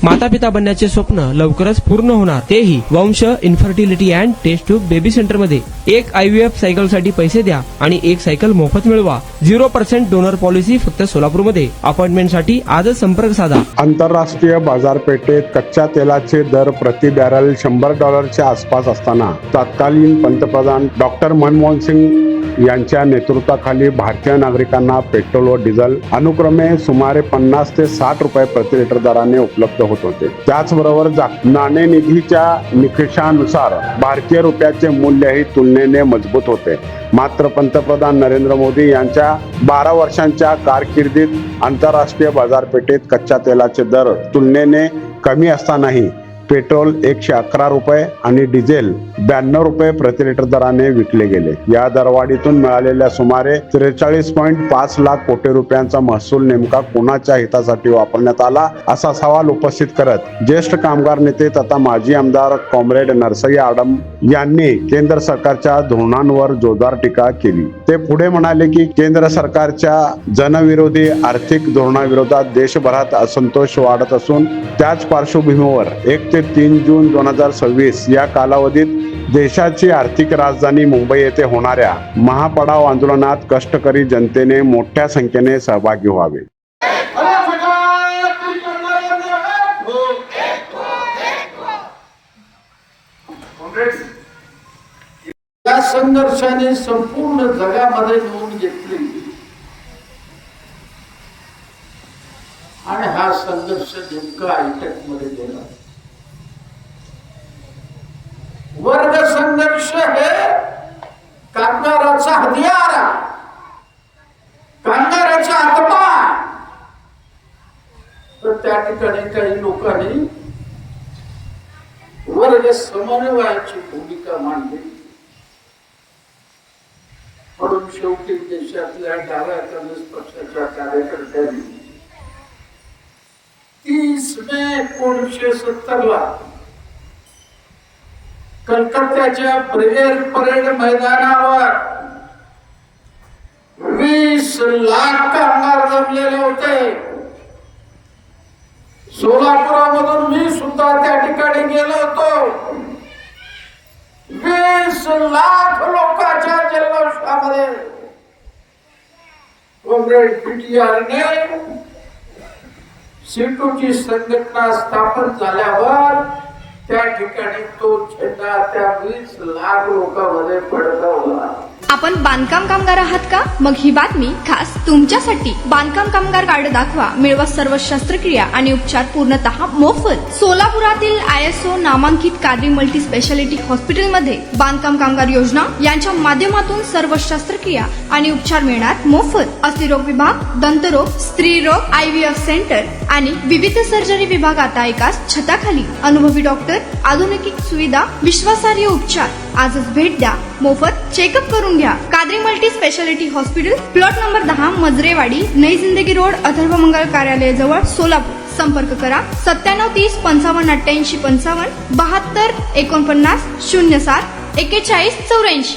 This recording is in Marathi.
माता पिता बनण्याचे स्वप्न लवकरच पूर्ण होणार, तेही Vansh infertility and test tube baby centre मध्ये। एक IVF सायकल साठी पैसे द्या आणि एक सायकल मोफत मिळवा। 0% डोनर पॉलिसी फक्त सोलापूरमध्ये। अपॉइंटमेंट साठी आजच संपर्क साधा। आंतरराष्ट्रीय बाजारपेठेत कच्च्या तेलाचे दर प्रति बॅरल $100च्या आसपास असताना तत्कालीन पंतप्रधान डॉक्टर मनमोहन सिंग यांच्या नेतृत्वाखाली भारतीय नागरिकांना पेट्रोल व डिझेल अनुक्रमे सुमारे 50 ते 60 रुपये प्रति लिटर दराने उपलब्ध होत होते। त्याचबरोबर नाणेनिधीच्या निकषानुसार भारतीय रुपयाचे मूल्यही तुलनेने मजबूत होते। मात्र पंतप्रधान नरेंद्र मोदी यांच्या 12 वर्षांच्या कारकिर्दीत आंतरराष्ट्रीय बाजारपेठेत कच्च्या तेलाचे दर तुलनेने कमी असतानाही पेट्रोल 111 रुपये आणि डिझेल 92 रुपये प्रति लिटर दराने विकले गेले। या दरवाढीतून मिळालेल्या सुमारे 43.5 लाख कोटी रुपयांचा महसूल नेमका कोणाच्या हितासाठी वापरण्यात आला, असा सवाल उपस्थित करत ज्येष्ठ कामगार नेते तथा माजी आमदार कॉम्रेड नरसय्य आडम यांनी केंद्र सरकारच्या धोरणांवर जोरदार टीका केली। ते पुढे म्हणाले की केंद्र सरकारच्या जनविरोधी आर्थिक धोरणाविरोधात देशभरात असंतोष वाढत असून त्याच पार्श्वभूमीवर 1 ते 3 जून 2026 या कालावधीत देशाची आर्थिक राजधानी मुंबई येथे होणाऱ्या महापडाव आंदोलनात कष्टकरी जनतेने मोठ्या संख्येने सहभागी व्हावे। या संघर्षाने संपूर्ण जगामध्ये नोंद घेतली आणि हा संघर्ष नेमका हायटेक मध्ये गेला। वर्ग संघर्ष हे कामगाराचा हत्यार, कामगाराचा आत्मा। तर त्या ठिकाणी काही लोकांनी वर्ग समन्वयाची भूमिका मांडली, म्हणून शेवटी देशातल्या डाव्या कम्युनिस्ट पक्षाच्या कार्यकर्त्यांनी 30 मे 1970 कलकत्त्याच्या ब्रिगेड परेड मैदानावर 20 लाख कामगार जमलेले होते। सोलापुरामधून मी सुद्धा त्या ठिकाणी गेलो होतो। 20 लाख लोकांच्या जल्लोषामध्ये कॉम्रेड PTR ने सीटूची संघटना स्थापन झाल्यावर त्या ठिकाणी तो झेंडा त्या 20 लाख लोकांमध्ये फडकवला। आपण बांधकाम कामगार आहात का? मग ही बातमी खास तुमच्यासाठी। बांधकाम कामगार कार्ड दाखवा, मिळवा सर्व शस्त्रक्रिया आणि उपचार पूर्णतः मोफत। सोलापुरातील ISO नामांकित कादरी मल्टी स्पेशालिटी हॉस्पिटलमध्ये बांधकाम कामगार योजना यांच्या माध्यमातून सर्व शस्त्रक्रिया आणि उपचार मिळणार मोफत। अस्थिरोग विभाग, दंतरोग, स्त्रीरोग, IVF सेंटर आणि विविध सर्जरी विभाग आता एकाच छताखाली। अनुभवी डॉक्टर, आधुनिक सुविधा, विश्वासार्ह उपचार। आजच भेट द्या, मोफत चेकअप करून घ्या। Qadri multi speciality hospital, plot number 10, Majrewadi, नई जिंदगी रोड, अथर्व मंगल कार्यालय जवळ, सोलापूर। संपर्क करा 9730 55 88 55 72 49 07 41 84।